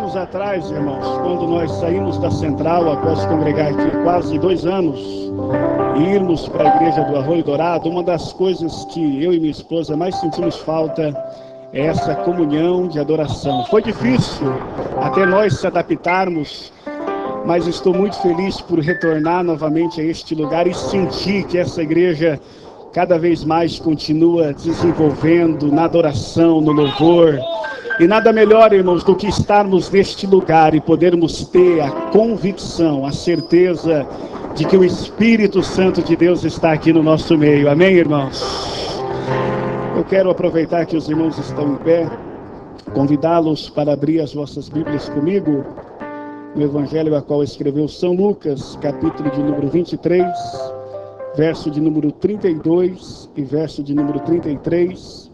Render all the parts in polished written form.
anos atrás, irmãos, quando nós saímos da Central, após congregar aqui quase 2 anos, e irmos para a igreja do Arroio Dourado, uma das coisas que eu e minha esposa mais sentimos falta é essa comunhão de adoração. Foi difícil até nós se adaptarmos, mas estou muito feliz por retornar novamente a este lugar e sentir que essa igreja cada vez mais continua desenvolvendo na adoração, no louvor. E nada melhor, irmãos, do que estarmos neste lugar e podermos ter a convicção, a certeza de que o Espírito Santo de Deus está aqui no nosso meio. Amém, irmãos? Eu quero aproveitar que os irmãos estão em pé, convidá-los para abrir as vossas Bíblias comigo, no Evangelho a qual escreveu São Lucas, capítulo de número 23, verso de número 32 e verso de número 33.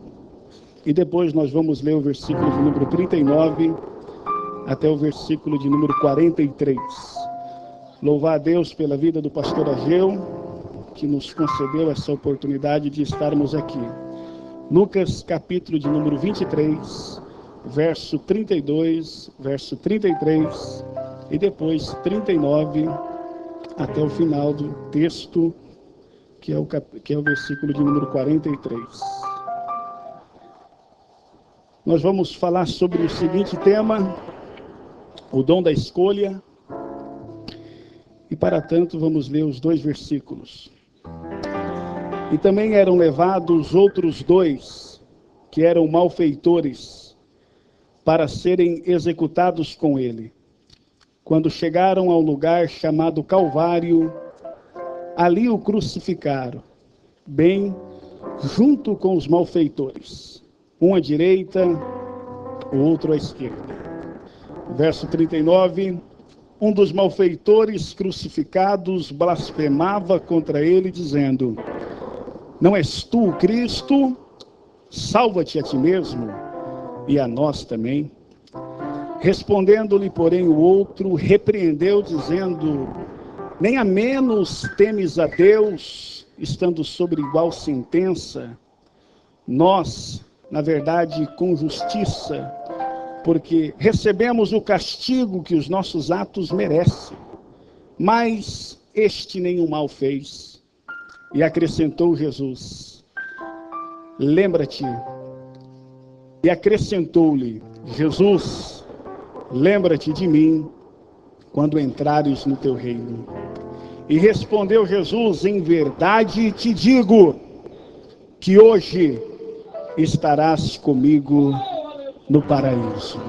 E depois nós vamos ler o versículo de número 39 até o versículo de número 43. Louvar a Deus pela vida do pastor Ageu, que nos concedeu essa oportunidade de estarmos aqui. Lucas, capítulo de número 23, verso 32, verso 33 e depois 39 até o final do texto, que é o versículo de número 43. Nós vamos falar sobre o seguinte tema: o dom da escolha. E para tanto vamos ler os 2 versículos. E também eram levados outros 2, que eram malfeitores, para serem executados com ele. Quando chegaram ao lugar chamado Calvário, ali o crucificaram, bem junto com os malfeitores, um à direita, o outro à esquerda. Verso 39, um dos malfeitores crucificados blasfemava contra ele, dizendo: não és tu o Cristo? Salva-te a ti mesmo e a nós também. Respondendo-lhe, porém, o outro repreendeu, dizendo: nem a menos temes a Deus, estando sobre igual sentença? Nós, na verdade, com justiça, porque recebemos o castigo que os nossos atos merecem. Mas este nenhum mal fez. E acrescentou Jesus: lembra-te. E acrescentou-lhe Jesus: lembra-te de mim quando entrares no teu reino. E respondeu Jesus: em verdade te digo que hoje estarás comigo no paraíso.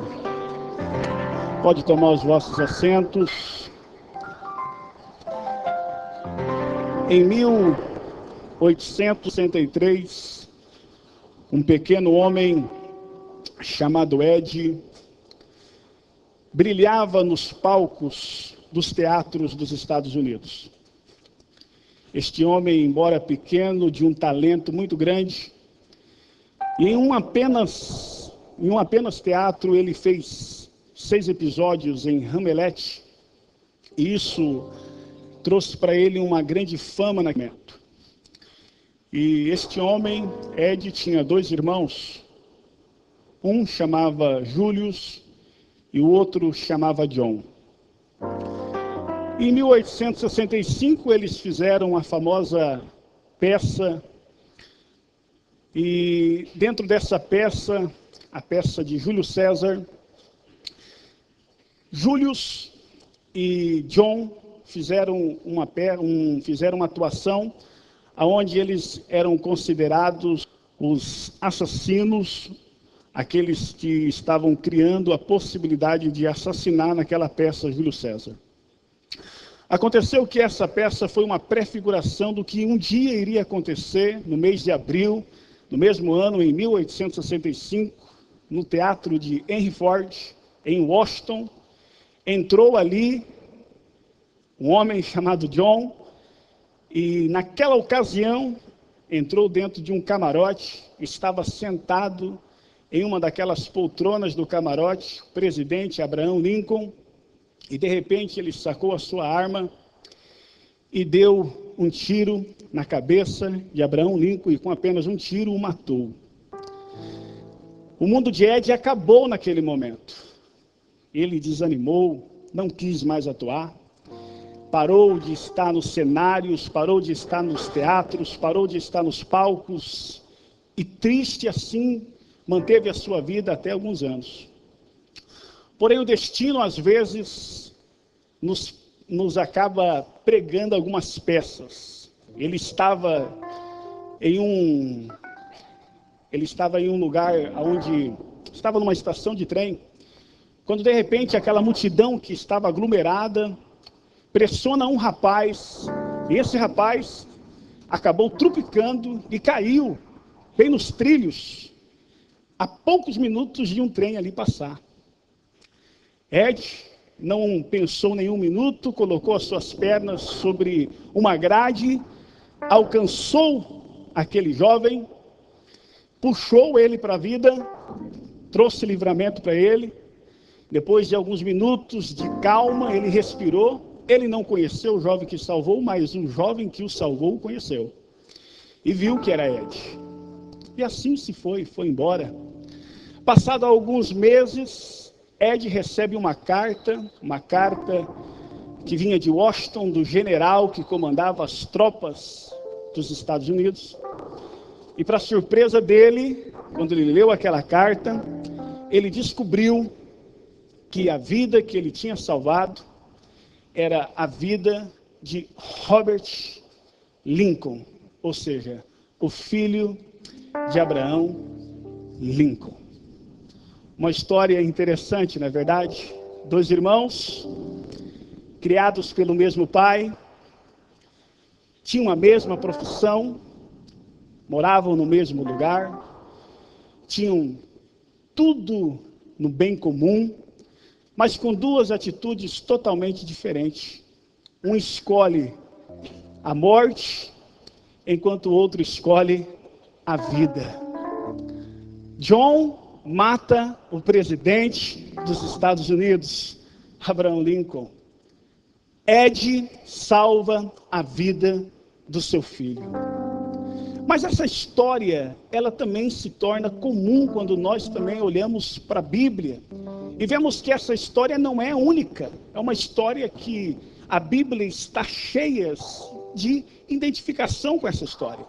Pode tomar os vossos assentos. Em 1863, um pequeno homem chamado Ed brilhava nos palcos dos teatros dos Estados Unidos. Este homem, embora pequeno, de um talento muito grande, e em um apenas teatro ele fez 6 episódios em Hamlet, e isso trouxe para ele uma grande fama naquele momento. E este homem, Ed, tinha 2 irmãos, um chamava Julius e o outro chamava John. Em 1865 eles fizeram a famosa peça, e dentro dessa peça, a peça de Júlio César, Julius e John fizeram uma atuação onde eles eram considerados os assassinos, aqueles que estavam criando a possibilidade de assassinar naquela peça Júlio César. Aconteceu que essa peça foi uma prefiguração do que um dia iria acontecer no mês de abril, no mesmo ano, em 1865, no teatro de Henry Ford, em Washington. Entrou ali um homem chamado John, e naquela ocasião entrou dentro de um camarote, estava sentado em uma daquelas poltronas do camarote, o presidente Abraham Lincoln, e de repente ele sacou a sua arma e deu um tiro na cabeça de Abraham Lincoln, e com apenas um tiro o matou. O mundo de Ed acabou naquele momento. ele desanimou, não quis mais atuar, parou de estar nos cenários, parou de estar nos teatros, parou de estar nos palcos, e triste assim, manteve a sua vida até alguns anos. Porém, o destino, às vezes, nos acaba pregando algumas peças. Ele estava em um lugar onde estava numa estação de trem, quando de repente aquela multidão que estava aglomerada pressiona um rapaz, e esse rapaz acabou trupicando e caiu bem nos trilhos, a poucos minutos de um trem ali passar. Ed não pensou nenhum minuto, colocou as suas pernas sobre uma grade, alcançou aquele jovem, puxou ele para a vida, trouxe livramento para ele. Depois de alguns minutos de calma, ele respirou. Ele não conheceu o jovem que salvou, mas o jovem que o salvou o conheceu. E viu que era Ed. E assim se foi embora. Passado alguns meses, Ed recebe uma carta que vinha de Washington, do general que comandava as tropas dos Estados Unidos. E para surpresa dele, quando ele leu aquela carta, ele descobriu que a vida que ele tinha salvado era a vida de Robert Lincoln, ou seja, o filho de Abraham Lincoln. Uma história interessante, não é verdade? 2 irmãos, criados pelo mesmo pai, tinham a mesma profissão, moravam no mesmo lugar, tinham tudo no bem comum, mas com 2 atitudes totalmente diferentes. Um escolhe a morte, enquanto o outro escolhe a vida. John mata o presidente dos Estados Unidos, Abraham Lincoln. Ed salva a vida do seu filho. Mas essa história, ela também se torna comum quando nós também olhamos para a Bíblia. E vemos que essa história não é única. É uma história que a Bíblia está cheia de identificação com essa história.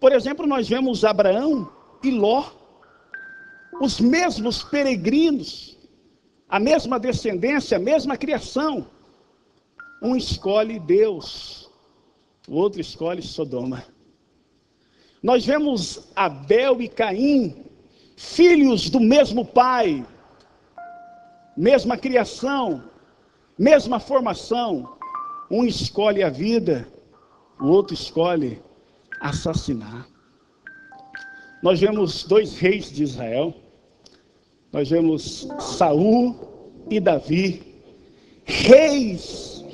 Por exemplo, nós vemos Abraão e Ló, os mesmos peregrinos, a mesma descendência, a mesma criação. Um escolhe Deus, o outro escolhe Sodoma. Nós vemos Abel e Caim, filhos do mesmo pai, mesma criação, mesma formação. Um escolhe a vida, o outro escolhe assassinar. Nós vemos 2 reis de Israel. Nós vemos Saul e Davi, reis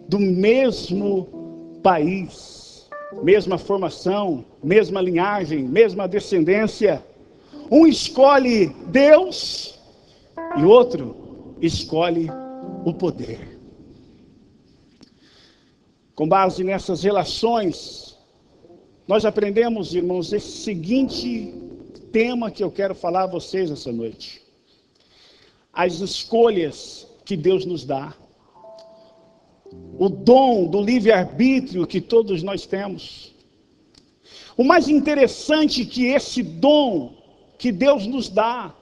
do mesmo país, mesma formação, mesma linhagem, mesma descendência. Um escolhe Deus e o outro escolhe o poder. Com base nessas relações, nós aprendemos, irmãos, esse seguinte tema que eu quero falar a vocês essa noite. As escolhas que Deus nos dá. O dom do livre-arbítrio que todos nós temos. O mais interessante é que esse dom que Deus nos dá,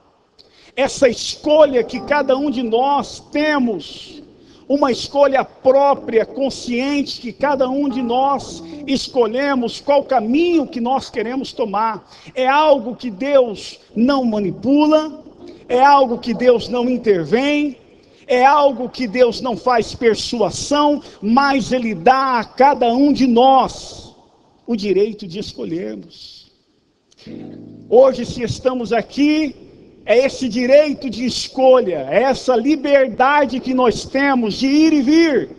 essa escolha que cada um de nós temos, uma escolha própria, consciente, que cada um de nós escolhemos qual caminho que nós queremos tomar, é algo que Deus não manipula, é algo que Deus não intervém, é algo que Deus não faz persuasão, mas Ele dá a cada um de nós o direito de escolhermos. Hoje, se estamos aqui, é esse direito de escolha, é essa liberdade que nós temos de ir e vir,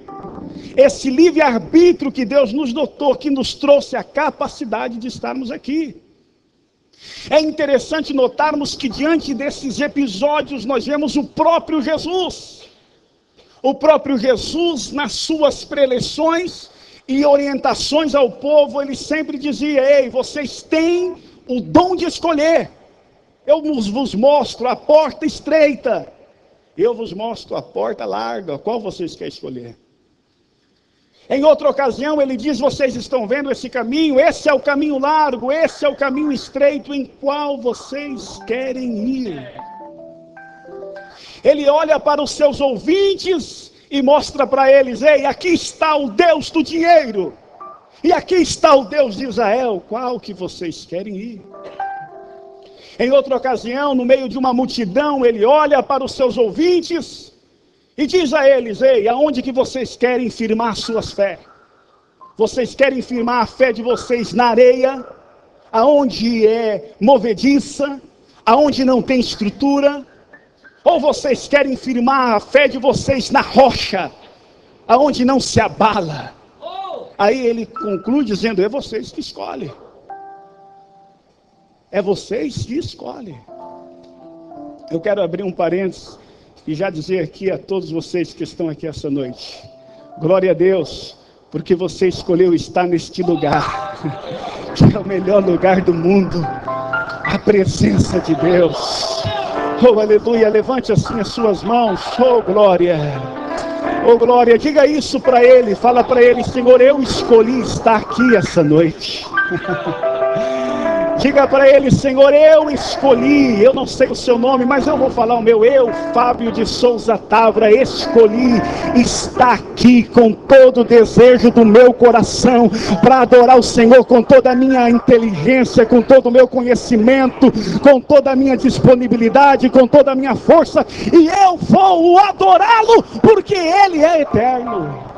esse livre-arbítrio que Deus nos dotou, que nos trouxe a capacidade de estarmos aqui. É interessante notarmos que diante desses episódios nós vemos o próprio Jesus. O próprio Jesus, nas suas preleções e orientações ao povo, ele sempre dizia: ei, vocês têm o dom de escolher. Eu vos mostro a porta estreita. Eu vos mostro a porta larga, qual vocês querem escolher? Em outra ocasião ele diz, vocês estão vendo esse caminho? Esse é o caminho largo, esse é o caminho estreito, em qual vocês querem ir? Ele olha para os seus ouvintes e mostra para eles, ei, aqui está o Deus do dinheiro, e aqui está o Deus de Israel, qual que vocês querem ir? Em outra ocasião, no meio de uma multidão, ele olha para os seus ouvintes e diz a eles, ei, aonde que vocês querem firmar suas fés? Vocês querem firmar a fé de vocês na areia, aonde é movediça, aonde não tem estrutura? Ou vocês querem firmar a fé de vocês na rocha, aonde não se abala? Aí ele conclui dizendo, é vocês que escolhem. É vocês que escolhem. Eu quero abrir um parênteses e já dizer aqui a todos vocês que estão aqui essa noite, glória a Deus, porque você escolheu estar neste lugar, que é o melhor lugar do mundo, a presença de Deus. Oh, aleluia, levante assim as suas mãos, oh glória, diga isso para ele, fala para ele, Senhor, eu escolhi estar aqui essa noite. Diga para ele, Senhor, eu escolhi, eu não sei o seu nome, mas eu vou falar o meu, eu, Fábio de Souza Tavra, escolhi estar aqui com todo o desejo do meu coração, para adorar o Senhor com toda a minha inteligência, com todo o meu conhecimento, com toda a minha disponibilidade, com toda a minha força, e eu vou adorá-lo, porque Ele é eterno.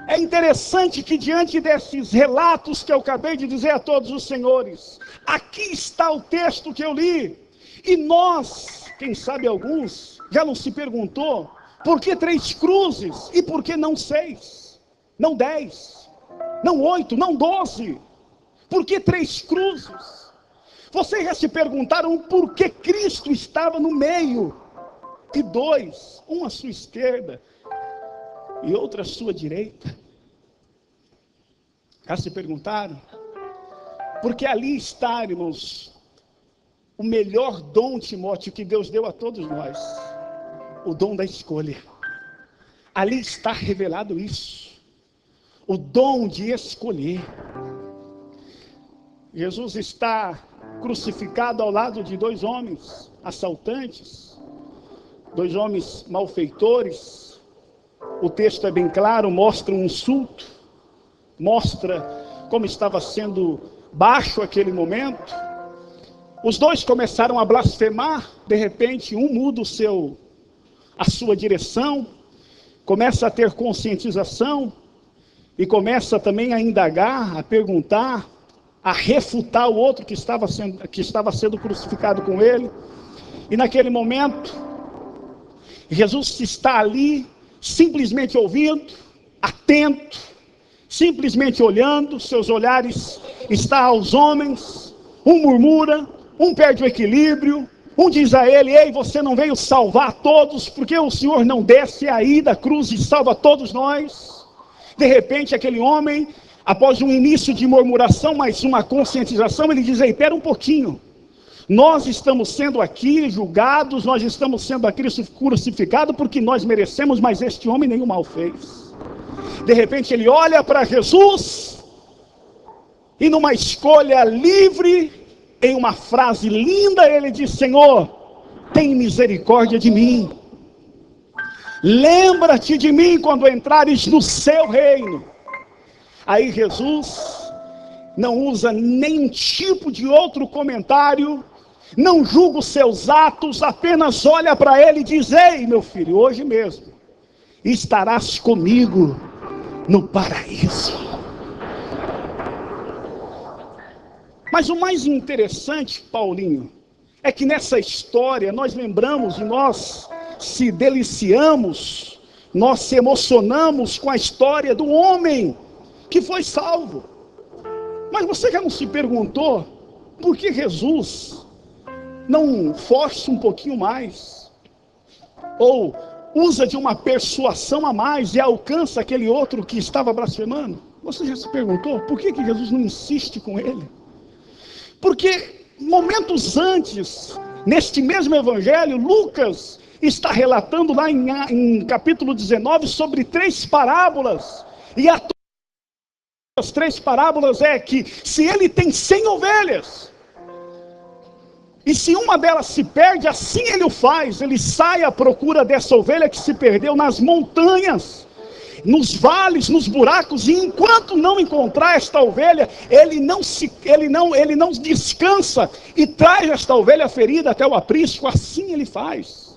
É interessante que diante desses relatos que eu acabei de dizer a todos os senhores, aqui está o texto que eu li, e nós, quem sabe alguns, já não se perguntou, por que 3 cruzes, e por que não 6, não 10, não 8, não 12, por que 3 cruzes? Vocês já se perguntaram por que Cristo estava no meio, e 2, um à sua esquerda, e outro à sua direita? Já se perguntaram? Porque ali está, irmãos, o melhor dom, Timóteo, que Deus deu a todos nós, o dom da escolha. Ali está revelado isso, o dom de escolher. Jesus está crucificado ao lado de 2 homens assaltantes, 2 homens malfeitores. O texto é bem claro, mostra um insulto, mostra como estava sendo baixo aquele momento. Os 2 começaram a blasfemar, de repente um muda a sua direção, começa a ter conscientização, e começa também a indagar, a perguntar, a refutar o outro que estava sendo crucificado com ele. E naquele momento, Jesus está ali, simplesmente ouvindo, atento, simplesmente olhando, seus olhares estão aos homens, um murmura, um perde o equilíbrio, um diz a ele, ei, você não veio salvar todos, porque o Senhor não desce aí da cruz e salva todos nós? De repente aquele homem, após um início de murmuração, mas uma conscientização, ele diz, ei, espera um pouquinho, nós estamos sendo aqui julgados, nós estamos sendo aqui crucificados porque nós merecemos, mas este homem nenhum mal fez. De repente ele olha para Jesus, e numa escolha livre, em uma frase linda, ele diz, Senhor, tem misericórdia de mim. Lembra-te de mim quando entrares no seu reino. Aí Jesus não usa nenhum tipo de outro comentário, não julga os seus atos, apenas olha para ele e diz, ei, meu filho, hoje mesmo estarás comigo no paraíso. Mas o mais interessante, Paulinho, é que nessa história nós lembramos e nós se deliciamos, nós se emocionamos com a história do homem que foi salvo. Mas você já não se perguntou por que Jesus não força um pouquinho mais? Ou usa de uma persuasão a mais e alcança aquele outro que estava blasfemando? Você já se perguntou por que Jesus não insiste com ele? Porque momentos antes Neste mesmo evangelho, Lucas está relatando lá em capítulo 19 sobre 3 parábolas. E as 3 parábolas é que se ele tem 100 ovelhas, e se uma delas se perde, assim ele o faz. Ele sai à procura dessa ovelha que se perdeu nas montanhas, nos vales, nos buracos, e enquanto não encontrar esta ovelha, ele não descansa e traz esta ovelha ferida até o aprisco. Assim ele faz.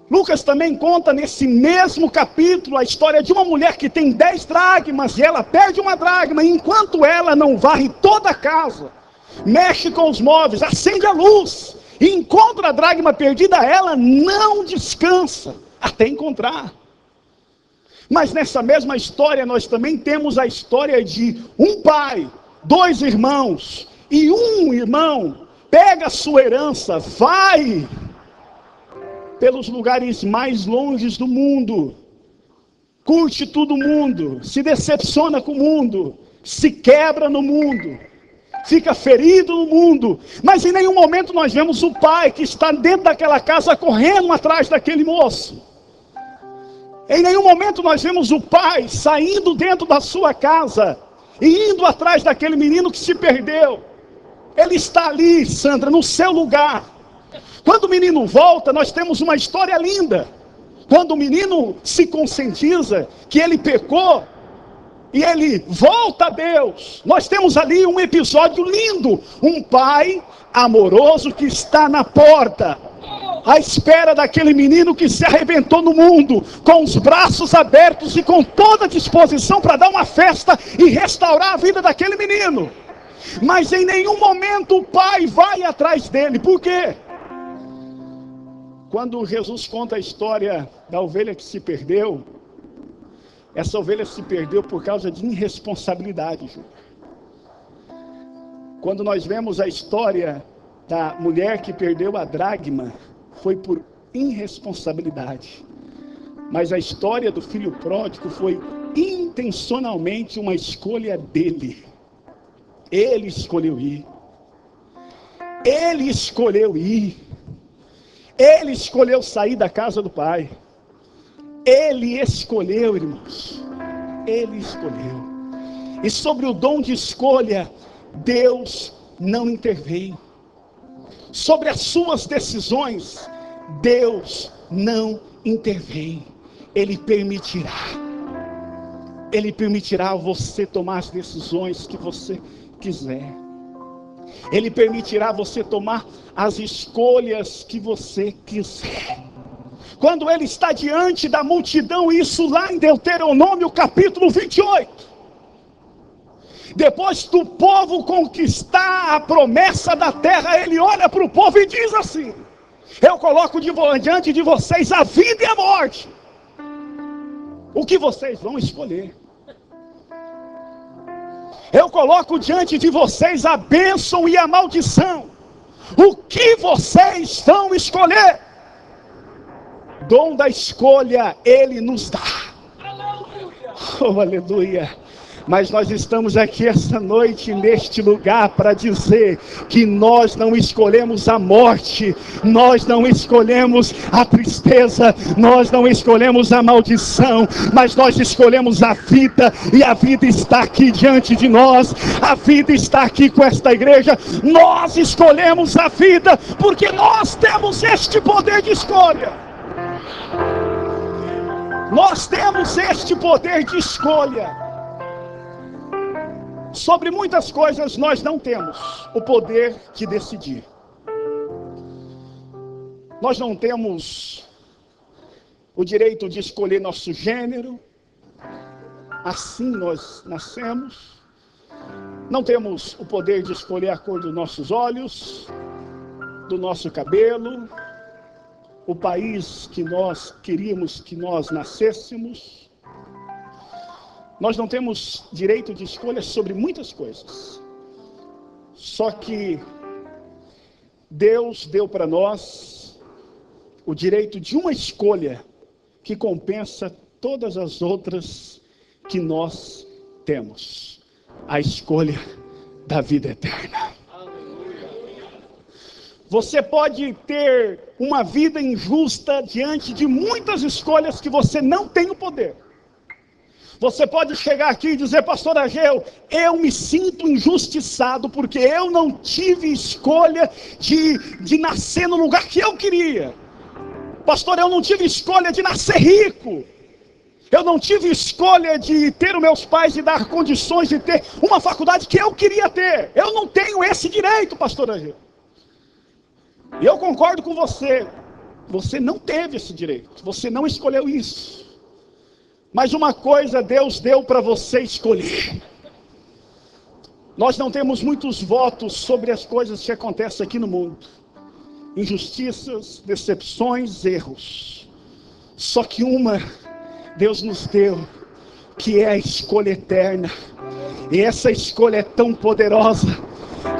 Lucas também conta nesse mesmo capítulo a história de uma mulher que tem 10 dracmas e ela perde uma dracma, e enquanto ela não varre toda a casa, mexe com os móveis, acende a luz e encontra a dracma perdida, ela não descansa até encontrar. Mas nessa mesma história nós também temos a história de um pai, 2 irmãos, e um irmão pega a sua herança, vai pelos lugares mais longes do mundo, curte todo o mundo, se decepciona com o mundo, se quebra no mundo, fica ferido no mundo, mas em nenhum momento nós vemos o pai que está dentro daquela casa correndo atrás daquele moço. Em nenhum momento nós vemos o pai saindo dentro da sua casa e indo atrás daquele menino que se perdeu. Ele está ali, Sandra, no seu lugar. Quando o menino volta, nós temos uma história linda. Quando o menino se conscientiza que ele pecou e ele volta a Deus, nós temos ali um episódio lindo. Um pai amoroso que está na porta, à espera daquele menino que se arrebentou no mundo, com os braços abertos e com toda a disposição para dar uma festa e restaurar a vida daquele menino. Mas em nenhum momento o pai vai atrás dele. Por quê? Quando Jesus conta a história da ovelha que se perdeu, essa ovelha se perdeu por causa de irresponsabilidade, Júlio. Quando nós vemos a história da mulher que perdeu a dracma, foi por irresponsabilidade. Mas a história do filho pródigo foi intencionalmente uma escolha dele. Ele escolheu ir. Ele escolheu ir. Ele escolheu sair da casa do pai. Ele escolheu, irmãos. Ele escolheu. E sobre o dom de escolha, Deus não interveio. Sobre as suas decisões, Deus não intervém. Ele permitirá você tomar as decisões que você quiser. Ele permitirá você tomar as escolhas que você quiser. Quando ele está diante da multidão, isso lá em Deuteronômio capítulo 28. Depois do povo conquistar a promessa da terra, ele olha para o povo e diz assim: eu coloco diante de vocês a vida e a morte. O que vocês vão escolher? Eu coloco diante de vocês a bênção e a maldição. O que vocês vão escolher? Dom da escolha ele nos dá. Oh, aleluia. Mas nós estamos aqui essa noite, neste lugar, para dizer que nós não escolhemos a morte, nós não escolhemos a tristeza, nós não escolhemos a maldição, mas nós escolhemos a vida, e a vida está aqui diante de nós, a vida está aqui com esta igreja. Nós escolhemos a vida, porque nós temos este poder de escolha. Nós temos este poder de escolha. Sobre muitas coisas nós não temos o poder de decidir. Nós não temos o direito de escolher nosso gênero. Assim nós nascemos. Não temos o poder de escolher a cor dos nossos olhos, do nosso cabelo, o país que nós queríamos que nós nascêssemos. Nós não temos direito de escolha sobre muitas coisas. Só que Deus deu para nós o direito de uma escolha que compensa todas as outras que nós temos. A escolha da vida eterna. Você pode ter uma vida injusta diante de muitas escolhas que você não tem o poder. Você pode chegar aqui e dizer: pastor Ageu, eu me sinto injustiçado porque eu não tive escolha de nascer no lugar que eu queria. Pastor, eu não tive escolha de nascer rico. Eu não tive escolha de ter os meus pais e dar condições de ter uma faculdade que eu queria ter. Eu não tenho esse direito, pastor Ageu. E eu concordo com você. Você não teve esse direito. Você não escolheu isso. Mas uma coisa Deus deu para você escolher. Nós não temos muitos votos sobre as coisas que acontecem aqui no mundo. Injustiças, decepções, erros. Só que uma Deus nos deu, que é a escolha eterna. E essa escolha é tão poderosa.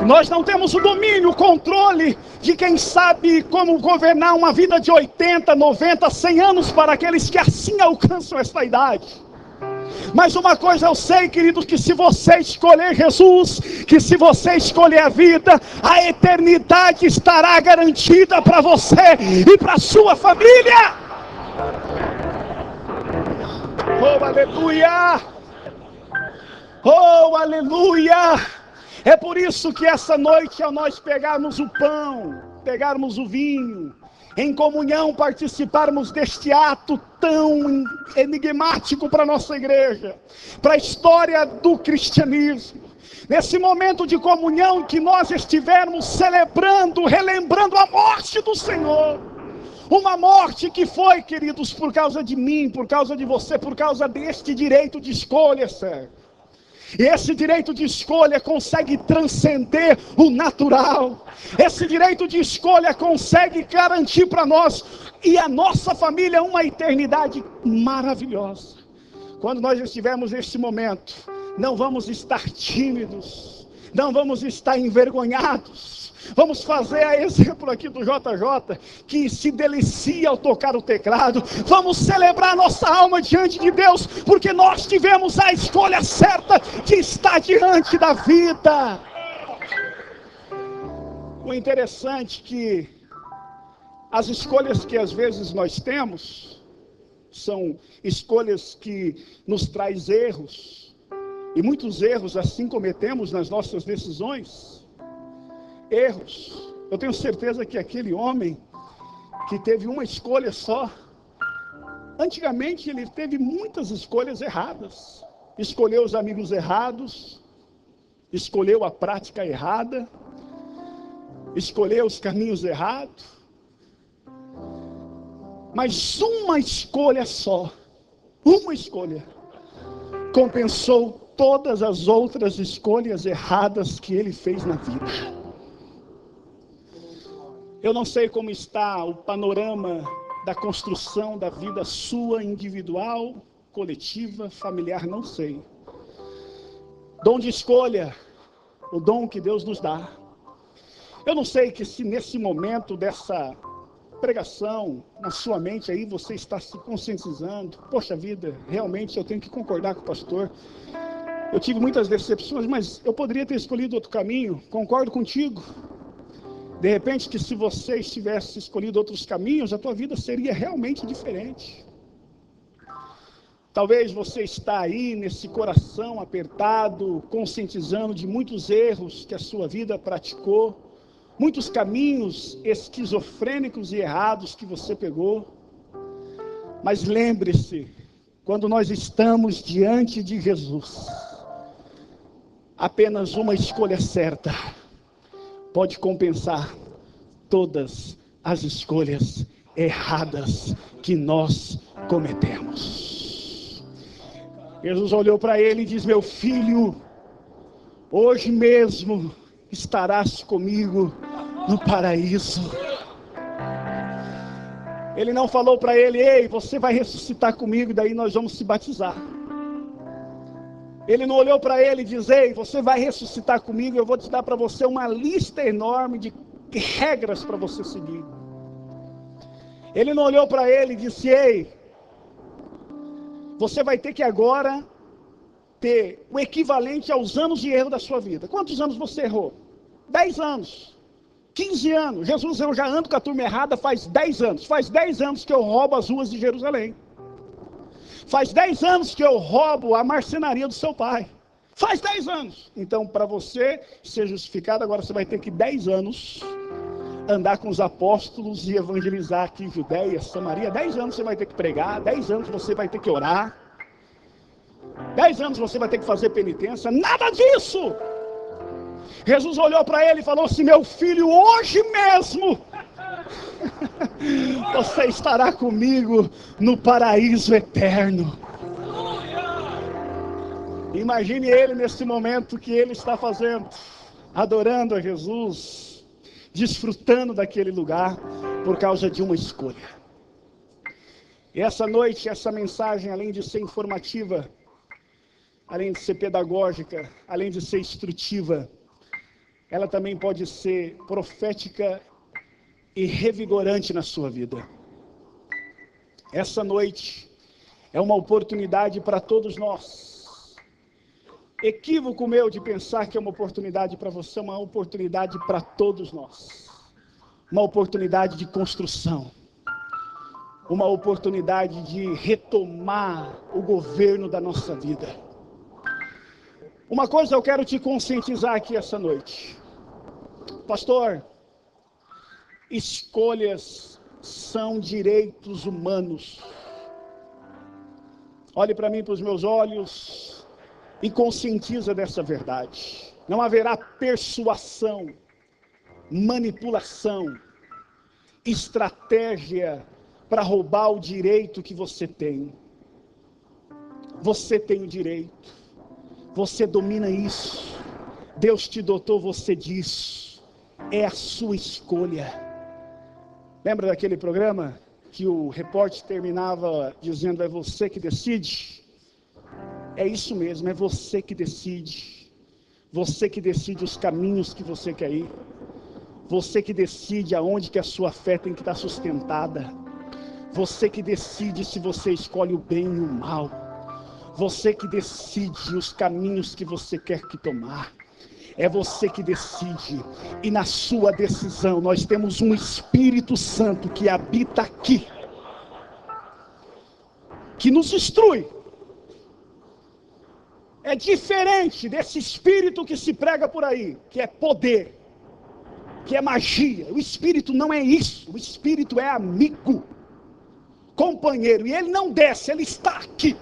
Nós não temos o domínio, o controle de quem sabe como governar uma vida de 80, 90, 100 anos para aqueles que assim alcançam essa idade. Mas uma coisa eu sei, queridos, que se você escolher Jesus, que se você escolher a vida, a eternidade estará garantida para você e para a sua família. Oh, aleluia! Oh, aleluia! É por isso que essa noite, ao nós pegarmos o pão, pegarmos o vinho, em comunhão participarmos deste ato tão enigmático para a nossa igreja, para a história do cristianismo, nesse momento de comunhão que nós estivermos celebrando, relembrando a morte do Senhor, uma morte que foi, queridos, por causa de mim, por causa de você, por causa deste direito de escolha, Senhor. E esse direito de escolha consegue transcender o natural. Esse direito de escolha consegue garantir para nós e a nossa família uma eternidade maravilhosa. Quando nós estivermos neste momento, não vamos estar tímidos, não vamos estar envergonhados. Vamos fazer a exemplo aqui do JJ, que se delicia ao tocar o teclado. Vamos celebrar nossa alma diante de Deus, porque nós tivemos a escolha certa de estar diante da vida. O interessante é que as escolhas que às vezes nós temos, são escolhas que nos traz erros, e muitos erros assim cometemos nas nossas decisões. Erros. Eu tenho certeza que aquele homem que teve uma escolha só, antigamente ele teve muitas escolhas erradas. Escolheu os amigos errados, escolheu a prática errada, escolheu os caminhos errados. Mas uma escolha só, uma escolha, compensou todas as outras escolhas erradas que ele fez na vida. Eu não sei como está o panorama da construção da vida sua, individual, coletiva, familiar, não sei. Dom de escolha, o dom que Deus nos dá. Eu não sei que se nesse momento dessa pregação, na sua mente aí, você está se conscientizando. Poxa vida, realmente eu tenho que concordar com o pastor. Eu tive muitas decepções, mas eu poderia ter escolhido outro caminho. Concordo contigo. De repente, que se você tivesse escolhido outros caminhos, a tua vida seria realmente diferente. Talvez você está aí nesse coração apertado, conscientizando de muitos erros que a sua vida praticou, muitos caminhos esquizofrênicos e errados que você pegou. Mas lembre-se, quando nós estamos diante de Jesus, apenas uma escolha certa pode compensar todas as escolhas erradas que nós cometemos. Jesus olhou para ele e diz: meu filho, hoje mesmo estarás comigo no paraíso. Ele não falou para ele: ei, você vai ressuscitar comigo e daí nós vamos se batizar. Ele não olhou para ele e disse: ei, você vai ressuscitar comigo, eu vou te dar para você uma lista enorme de regras para você seguir. Ele não olhou para ele e disse: ei, você vai ter que agora ter o equivalente aos anos de erro da sua vida. Quantos anos você errou? 10 anos. 15 anos. Jesus, eu já ando com a turma errada faz 10 anos. Faz 10 anos que eu roubo as ruas de Jerusalém. Faz 10 anos que eu roubo a marcenaria do seu pai. Faz 10 anos. Então, para você ser justificado, agora você vai ter que 10 anos andar com os apóstolos e evangelizar aqui em Judeia, Samaria. 10 anos você vai ter que pregar, 10 anos você vai ter que orar, 10 anos você vai ter que fazer penitência. Nada disso! Jesus olhou para ele e falou assim: meu filho, hoje mesmo você estará comigo no paraíso eterno. Imagine ele nesse momento que ele está fazendo, adorando a Jesus, desfrutando daquele lugar por causa de uma escolha. E essa noite, essa mensagem, além de ser informativa, além de ser pedagógica, além de ser instrutiva, ela também pode ser profética e revigorante na sua vida. Essa noite é uma oportunidade para todos nós. Equívoco meu de pensar que é uma oportunidade para você, é uma oportunidade para todos nós. Uma oportunidade de construção. Uma oportunidade de retomar o governo da nossa vida. Uma coisa eu quero te conscientizar aqui essa noite. Pastor, escolhas são direitos humanos. Olhe para mim, para os meus olhos, e conscientiza dessa verdade. Não haverá persuasão, manipulação, estratégia para roubar o direito que você tem. Você tem o direito. Você domina isso. Deus te dotou você disso. É a sua escolha. Lembra daquele programa que o repórter terminava dizendo: é você que decide? É isso mesmo, é você que decide. Você que decide os caminhos que você quer ir. Você que decide aonde que a sua fé tem que estar sustentada. Você que decide se você escolhe o bem e o mal. Você que decide os caminhos que você quer que tomar. É você que decide. E na sua decisão nós temos um Espírito Santo que habita aqui, que nos instrui. É diferente desse espírito que se prega por aí, que é poder, que é magia. O Espírito não é isso. O Espírito é amigo, companheiro. E ele não desce, ele está aqui.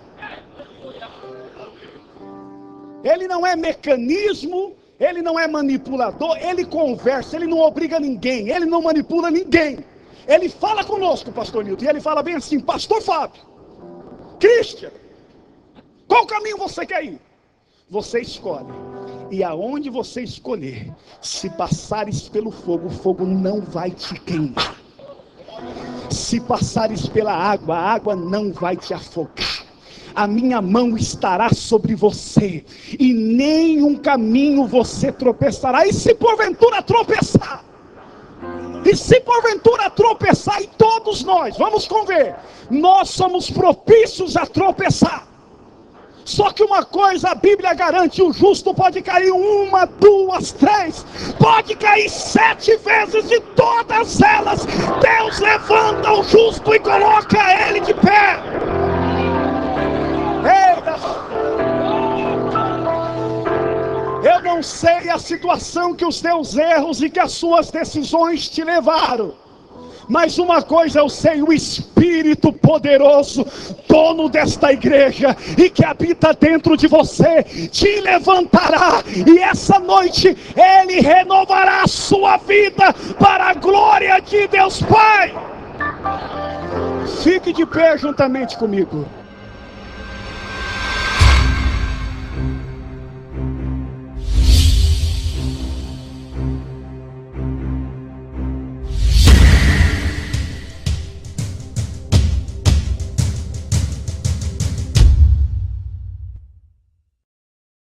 Ele não é mecanismo, ele não é manipulador, ele conversa, ele não obriga ninguém, ele não manipula ninguém. Ele fala conosco, pastor Nilton, e ele fala bem assim: pastor Fábio, Christian, qual caminho você quer ir? Você escolhe. E aonde você escolher, se passares pelo fogo, o fogo não vai te queimar. Se passares pela água, a água não vai te afogar. A minha mão estará sobre você, e nenhum caminho você tropeçará. E se porventura tropeçar, e todos nós, vamos conver, nós somos propícios a tropeçar. Só que uma coisa a Bíblia garante: o justo pode cair 1, 2, 3, pode cair 7 vezes, e todas elas Deus levanta o justo e coloca ele de pé. Eita! Eu não sei a situação que os teus erros e que as suas decisões te levaram, mas uma coisa eu sei: o Espírito poderoso, dono desta igreja e que habita dentro de você, te levantará, e essa noite ele renovará a sua vida para a glória de Deus Pai. Fique de pé juntamente comigo.